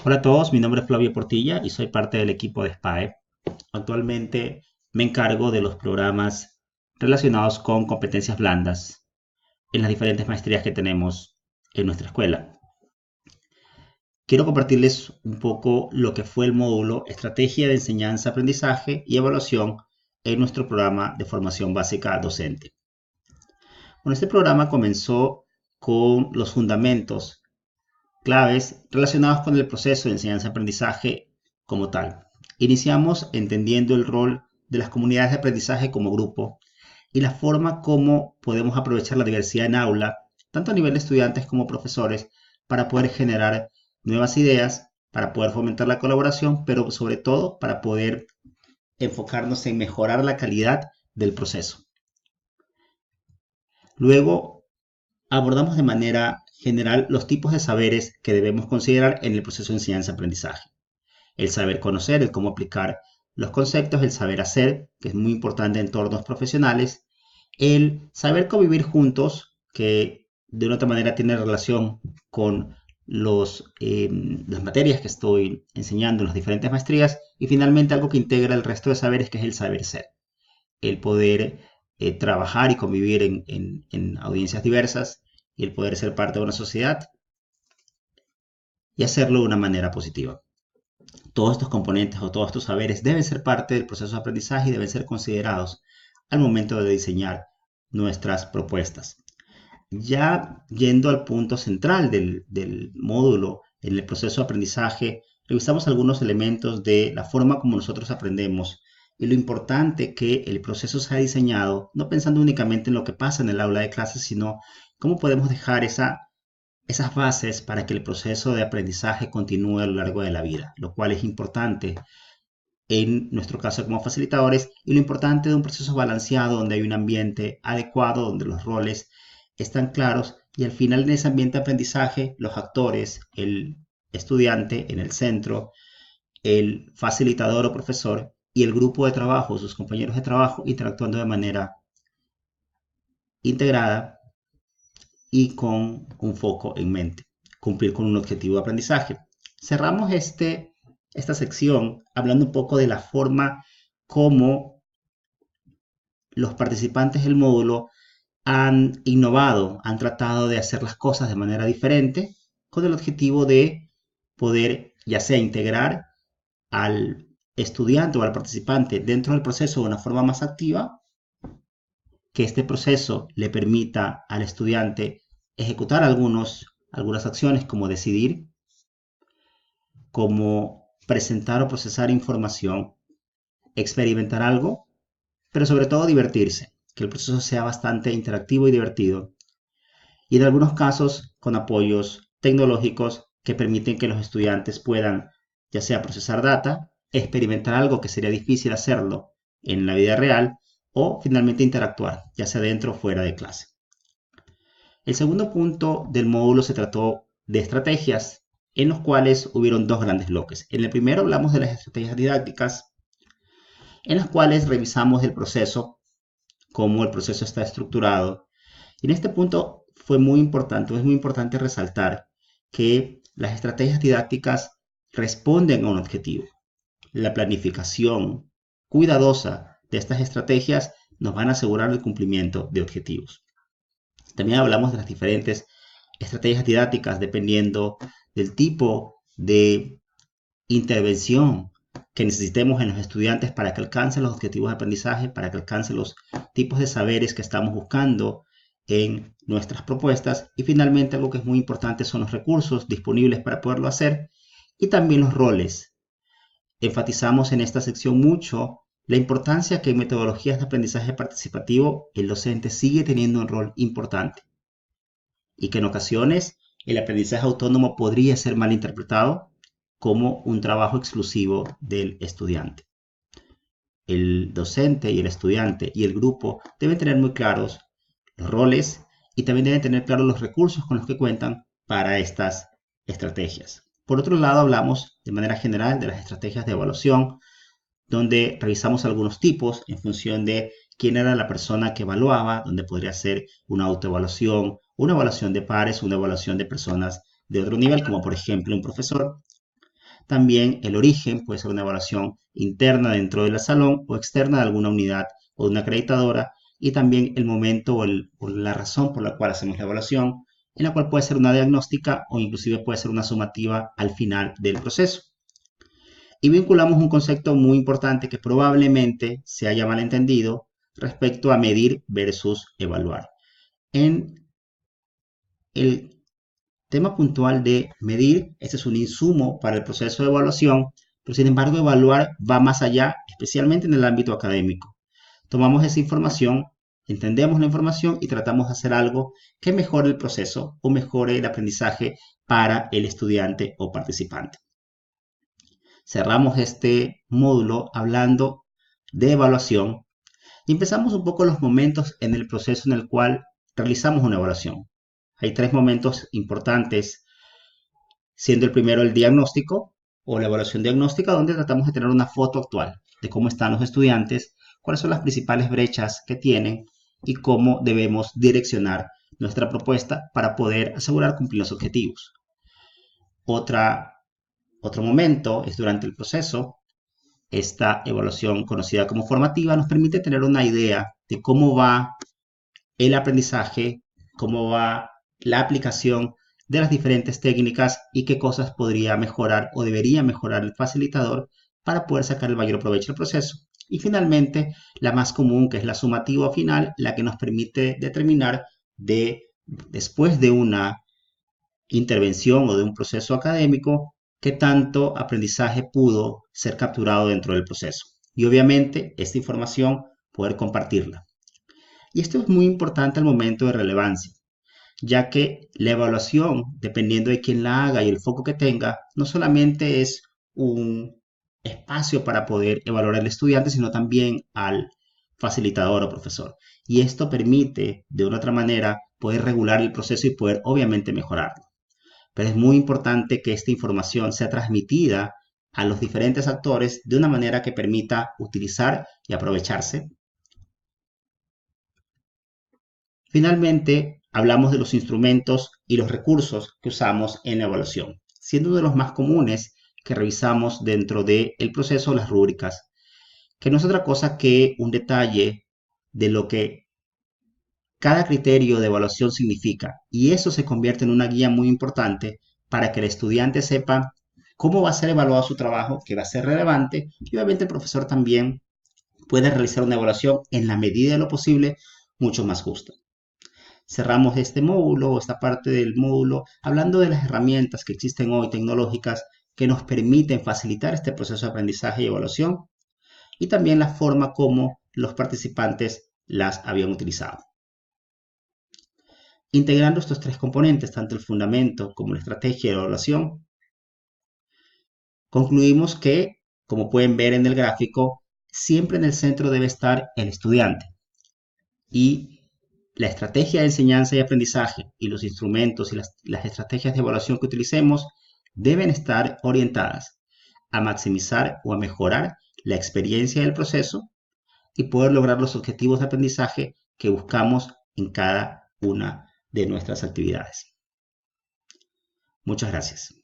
Hola a todos, mi nombre es Flavio Portilla y soy parte del equipo de SPAE. Actualmente me encargo de los programas relacionados con competencias blandas en las diferentes maestrías que tenemos en nuestra escuela. Quiero compartirles un poco lo que fue el módulo Estrategia de Enseñanza, Aprendizaje y Evaluación en nuestro programa de formación básica docente. Bueno, este programa comenzó con los fundamentos claves relacionados con el proceso de enseñanza-aprendizaje como tal. Iniciamos entendiendo el rol de las comunidades de aprendizaje como grupo y la forma como podemos aprovechar la diversidad en aula, tanto a nivel de estudiantes como profesores, para poder generar nuevas ideas, para poder fomentar la colaboración, pero sobre todo para poder enfocarnos en mejorar la calidad del proceso. Luego abordamos de manera general los tipos de saberes que debemos considerar en el proceso de enseñanza-aprendizaje. El saber conocer, el cómo aplicar los conceptos, el saber hacer, que es muy importante en entornos profesionales, el saber convivir juntos, que de una otra manera tiene relación con las materias que estoy enseñando en las diferentes maestrías, y finalmente algo que integra el resto de saberes, que es el saber ser, el poder trabajar y convivir en audiencias diversas y el poder ser parte de una sociedad y hacerlo de una manera positiva. Todos estos componentes o todos estos saberes deben ser parte del proceso de aprendizaje y deben ser considerados al momento de diseñar nuestras propuestas. Ya yendo al punto central del módulo en el proceso de aprendizaje, revisamos algunos elementos de la forma como nosotros aprendemos y lo importante que el proceso sea diseñado, no pensando únicamente en lo que pasa en el aula de clases, sino cómo podemos dejar esas bases para que el proceso de aprendizaje continúe a lo largo de la vida, lo cual es importante en nuestro caso como facilitadores y lo importante de un proceso balanceado donde hay un ambiente adecuado, donde los roles están claros y al final en ese ambiente de aprendizaje los actores, el estudiante en el centro, el facilitador o profesor y el grupo de trabajo, sus compañeros de trabajo interactuando de manera integrada y con un foco en mente, cumplir con un objetivo de aprendizaje. Cerramos esta sección hablando un poco de la forma como los participantes del módulo han innovado, han tratado de hacer las cosas de manera diferente con el objetivo de poder ya sea integrar al estudiante o al participante dentro del proceso de una forma más activa, que este proceso le permita al estudiante ejecutar algunas acciones como decidir, como presentar o procesar información, experimentar algo, pero sobre todo divertirse, que el proceso sea bastante interactivo y divertido. Y en algunos casos con apoyos tecnológicos que permiten que los estudiantes puedan ya sea procesar data, experimentar algo que sería difícil hacerlo en la vida real o finalmente interactuar, ya sea dentro o fuera de clase. El segundo punto del módulo se trató de estrategias, en los cuales hubieron dos grandes bloques. En el primero hablamos de las estrategias didácticas, en las cuales revisamos el proceso, cómo el proceso está estructurado. Y en este punto es muy importante resaltar que las estrategias didácticas responden a un objetivo. La planificación cuidadosa de estas estrategias nos van a asegurar el cumplimiento de objetivos. También hablamos de las diferentes estrategias didácticas dependiendo del tipo de intervención que necesitemos en los estudiantes para que alcancen los objetivos de aprendizaje, para que alcancen los tipos de saberes que estamos buscando en nuestras propuestas y finalmente algo que es muy importante son los recursos disponibles para poderlo hacer y también los roles. Enfatizamos en esta sección mucho la importancia que en metodologías de aprendizaje participativo el docente sigue teniendo un rol importante y que en ocasiones el aprendizaje autónomo podría ser mal interpretado como un trabajo exclusivo del estudiante. El docente y el estudiante y el grupo deben tener muy claros los roles y también deben tener claros los recursos con los que cuentan para estas estrategias. Por otro lado, hablamos de manera general de las estrategias de evaluación, donde revisamos algunos tipos en función de quién era la persona que evaluaba, donde podría ser una autoevaluación, una evaluación de pares, una evaluación de personas de otro nivel, como por ejemplo un profesor. También el origen puede ser una evaluación interna dentro del salón o externa de alguna unidad o de una acreditadora, y también el momento o la razón por la cual hacemos la evaluación, en la cual puede ser una diagnóstica o inclusive puede ser una sumativa al final del proceso. Y vinculamos un concepto muy importante que probablemente se haya malentendido respecto a medir versus evaluar. En el tema puntual de medir, este es un insumo para el proceso de evaluación, pero sin embargo evaluar va más allá, especialmente en el ámbito académico. Tomamos esa información, entendemos la información y tratamos de hacer algo que mejore el proceso o mejore el aprendizaje para el estudiante o participante. Cerramos este módulo hablando de evaluación y empezamos un poco los momentos en el proceso en el cual realizamos una evaluación. Hay 3 momentos importantes, siendo el primero el diagnóstico o la evaluación diagnóstica, donde tratamos de tener una foto actual de cómo están los estudiantes, cuáles son las principales brechas que tienen y cómo debemos direccionar nuestra propuesta para poder asegurar cumplir los objetivos. Otro momento es durante el proceso. Esta evaluación conocida como formativa nos permite tener una idea de cómo va el aprendizaje, cómo va la aplicación de las diferentes técnicas y qué cosas podría mejorar o debería mejorar el facilitador para poder sacar el mayor provecho del proceso. Y finalmente, la más común, que es la sumativa final, la que nos permite determinar después de una intervención o de un proceso académico, qué tanto aprendizaje pudo ser capturado dentro del proceso. Y obviamente, esta información, poder compartirla. Y esto es muy importante al momento de relevancia, ya que la evaluación, dependiendo de quién la haga y el foco que tenga, no solamente es un espacio para poder evaluar al estudiante, sino también al facilitador o profesor. Y esto permite, de una otra manera, poder regular el proceso y poder, obviamente, mejorarlo. Pero es muy importante que esta información sea transmitida a los diferentes actores de una manera que permita utilizar y aprovecharse. Finalmente, hablamos de los instrumentos y los recursos que usamos en la evaluación, siendo uno de los más comunes que revisamos dentro del proceso las rúbricas, que no es otra cosa que un detalle de lo que cada criterio de evaluación significa, y eso se convierte en una guía muy importante para que el estudiante sepa cómo va a ser evaluado su trabajo, que va a ser relevante, y obviamente el profesor también puede realizar una evaluación en la medida de lo posible mucho más justa. Cerramos este módulo, esta parte del módulo, hablando de las herramientas que existen hoy tecnológicas que nos permiten facilitar este proceso de aprendizaje y evaluación, y también la forma como los participantes las habían utilizado. Integrando estos 3 componentes, tanto el fundamento como la estrategia de evaluación, concluimos que, como pueden ver en el gráfico, siempre en el centro debe estar el estudiante, y la estrategia de enseñanza y aprendizaje y los instrumentos y las estrategias de evaluación que utilicemos deben estar orientadas a maximizar o a mejorar la experiencia del proceso y poder lograr los objetivos de aprendizaje que buscamos en cada una de nuestras actividades. Muchas gracias.